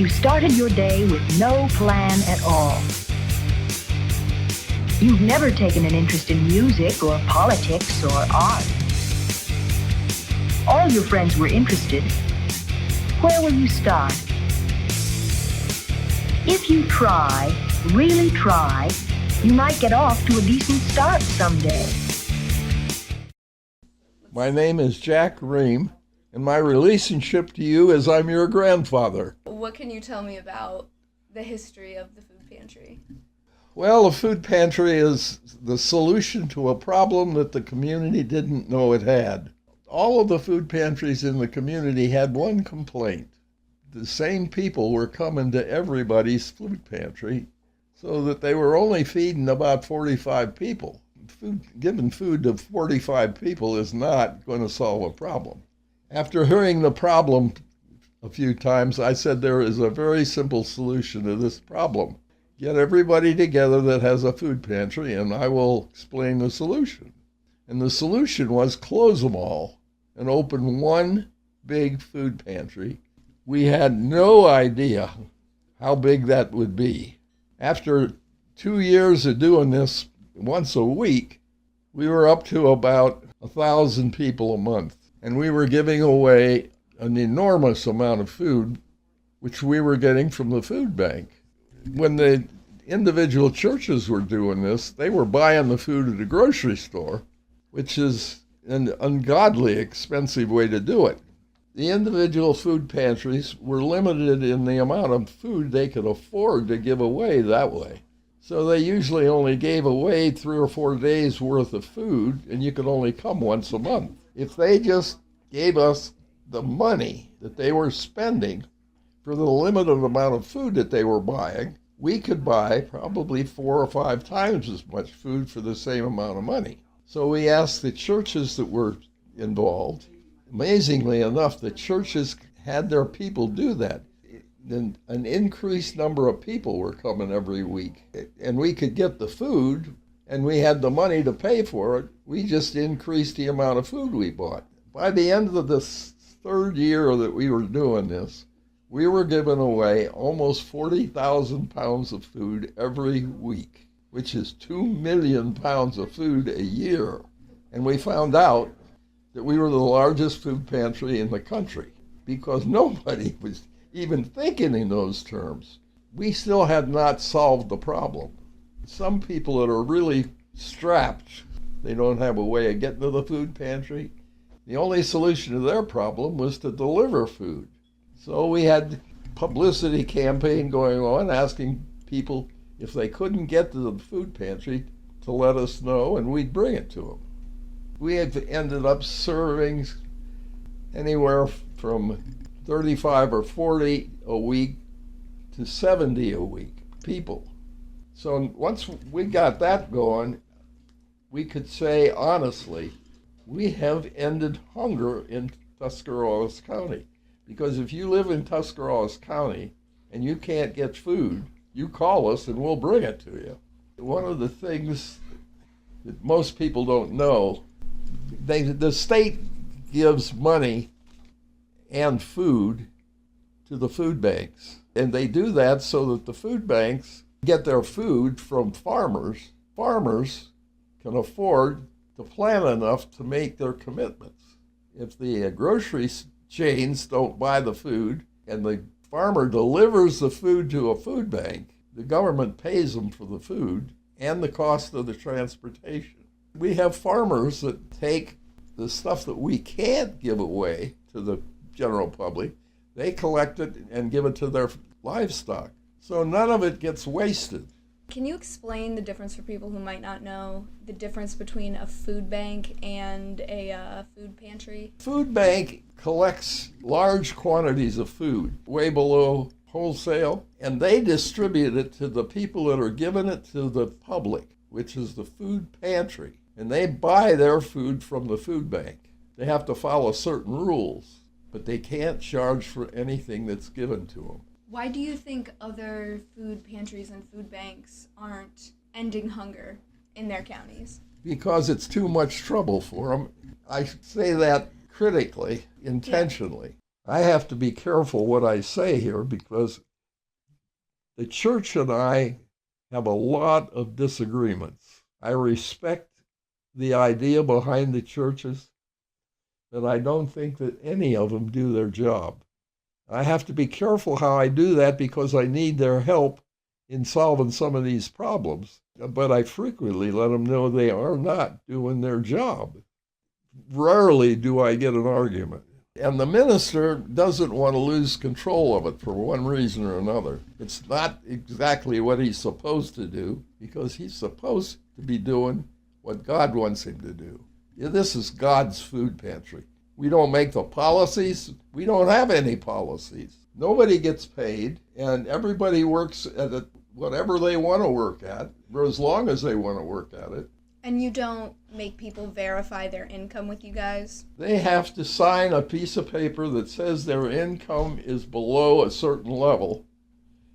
you started your day with no plan at all. You've never taken an interest in music or politics or art. All your friends were interested. Where will you start? If you try, really try, you might get off to a decent start someday. My name is Jack Ream, and my relationship to you is I'm your grandfather. What can you tell me about the history of the food pantry? Well, a food pantry is the solution to a problem that the community didn't know it had. All of the food pantries in the community had one complaint. The same people were coming to everybody's food pantry, so that they were only feeding about 45 people. Giving food to 45 people is not going to solve a problem. After hearing the problem a few times, I said there is a very simple solution to this problem. Get everybody together that has a food pantry, and I will explain the solution. And the solution was close them all and open one big food pantry. We had no idea how big that would be. After 2 years of doing this once a week, we were up to about 1,000 people a month. And we were giving away an enormous amount of food, which we were getting from the food bank. When the individual churches were doing this, they were buying the food at the grocery store, which is an ungodly expensive way to do it. The individual food pantries were limited in the amount of food they could afford to give away that way. So they usually only gave away 3 or 4 days worth of food, and you could only come once a month. If they just gave us the money that they were spending for the limited amount of food that they were buying, we could buy probably 4 or 5 times as much food for the same amount of money. So we asked the churches that were involved. Amazingly enough, the churches had their people do that. Then an increased number of people were coming every week, and we could get the food, and we had the money to pay for it. We just increased the amount of food we bought. By the end of this 3rd year that we were doing this, we were giving away almost 40,000 pounds of food every week, which is 2 million pounds of food a year. And we found out that we were the largest food pantry in the country because nobody was even thinking in those terms. We still had not solved the problem. Some people that are really strapped, they don't have a way of getting to the food pantry. The only solution to their problem was to deliver food. So we had publicity campaign going on asking people if they couldn't get to the food pantry to let us know, and we'd bring it to them. We had ended up serving anywhere from 35 or 40 a week to 70 a week people. So once we got that going, we could say honestly, we have ended hunger in Tuscarawas County. Because if you live in Tuscarawas County and you can't get food, you call us and we'll bring it to you. One of the things that most people don't know, the state gives money and food to the food banks. And they do that so that the food banks get their food from farmers. Farmers can afford to plant enough to make their commitments. If the grocery chains don't buy the food and the farmer delivers the food to a food bank, the government pays them for the food and the cost of the transportation. We have farmers that take the stuff that we can't give away to the general public, they collect it and give it to their livestock. So none of it gets wasted. Can you explain the difference for people who might not know the difference between a food bank and a food pantry? Food bank collects large quantities of food, way below wholesale, and they distribute it to the people that are giving it to the public, which is the food pantry. And they buy their food from the food bank. They have to follow certain rules, but they can't charge for anything that's given to them. Why do you think other food pantries and food banks aren't ending hunger in their counties? Because it's too much trouble for them. I say that critically, intentionally. I have to be careful what I say here because The church and I have a lot of disagreements. I respect the idea behind the churches, but I don't think that any of them do their job. I have to be careful how I do that because I need their help in solving some of these problems. But I frequently let them know they are not doing their job. Rarely do I get an argument. And the minister doesn't want to lose control of it for one reason or another. It's not exactly what he's supposed to do because he's supposed to be doing what God wants him to do. This is God's food pantry. We don't make the policies. We don't have any policies. Nobody gets paid, and everybody works at it, whatever they want to work at, for as long as they want to work at it. And you don't make people verify their income with you guys? They have to sign a piece of paper that says their income is below a certain level,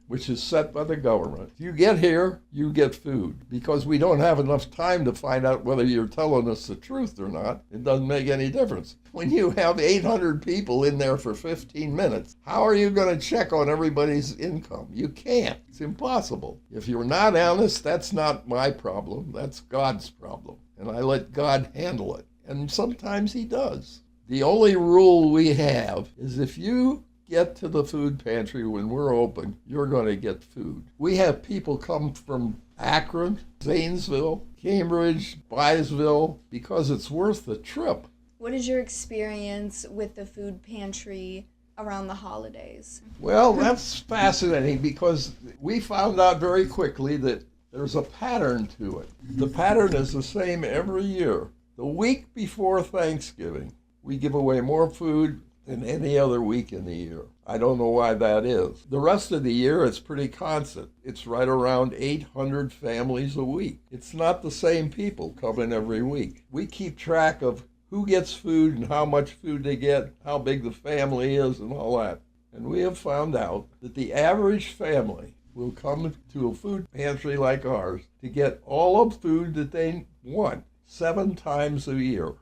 which is set by the government. If you get here, you get food. Because we don't have enough time to find out whether you're telling us the truth or not, it doesn't make any difference. When you have 800 people in there for 15 minutes, how are you going to check on everybody's income? You can't. It's impossible. If you're not honest, that's not my problem. That's God's problem. And I let God handle it. And sometimes he does. The only rule we have is if you get to the food pantry when we're open, you're going to get food. We have people come from Akron, Zanesville, Cambridge, Byesville, because it's worth the trip. What is your experience with the food pantry around the holidays? Well, that's fascinating because we found out very quickly that there's a pattern to it. The pattern is the same every year. The week before Thanksgiving, we give away more food than any other week in the year. I don't know why that is. The rest of the year, it's pretty constant. It's right around 800 families a week. It's not the same people coming every week. We keep track of who gets food and how much food they get, how big the family is, and all that. And we have found out that the average family will come to a food pantry like ours to get all of the food that they want 7 times a year.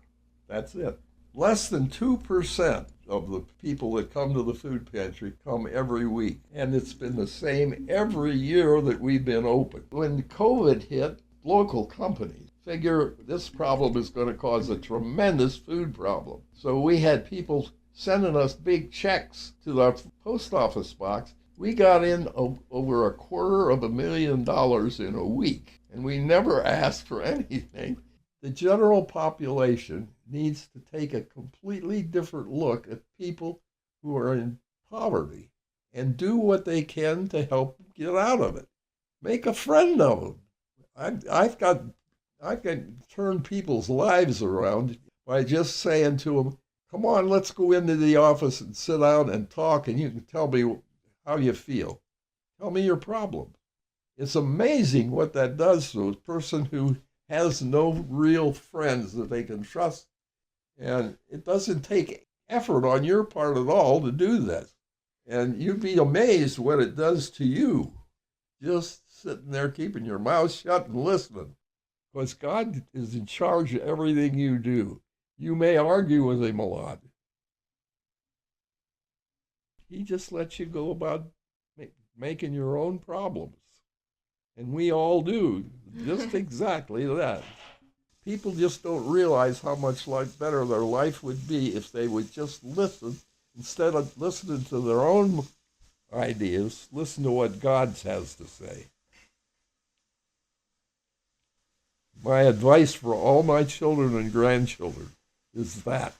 That's it. Less than 2% of the people that come to the food pantry come every week. And it's been the same every year that we've been open. When COVID hit, local companies figure this problem is going to cause a tremendous food problem. So we had people sending us big checks to the post office box. We got in over $250,000 in a week, and we never asked for anything. The general population needs to take a completely different look at people who are in poverty and do what they can to help them get out of it. Make a friend of them. I can turn people's lives around by just saying to them, come on, let's go into the office and sit down and talk, and you can tell me how you feel. Tell me your problem. It's amazing what that does to a person who has no real friends that they can trust. And it doesn't take effort on your part at all to do this. And you'd be amazed what it does to you, just sitting there keeping your mouth shut and listening. Because God is in charge of everything you do. You may argue with him a lot. He just lets you go about making your own problems. And we all do just exactly that. People just don't realize how much better their life would be if they would just listen, instead of listening to their own ideas, listen to what God has to say. My advice for all my children and grandchildren is that,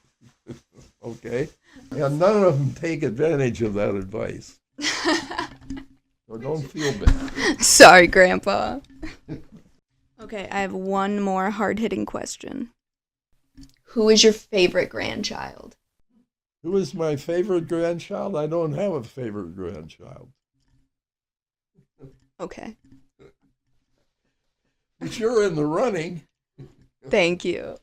okay? And none of them take advantage of that advice. So don't feel bad. Sorry, Grandpa. Okay, I have one more hard-hitting question. Who is your favorite grandchild? Who is my favorite grandchild? I don't have a favorite grandchild. Okay. But you're in the running. Thank you.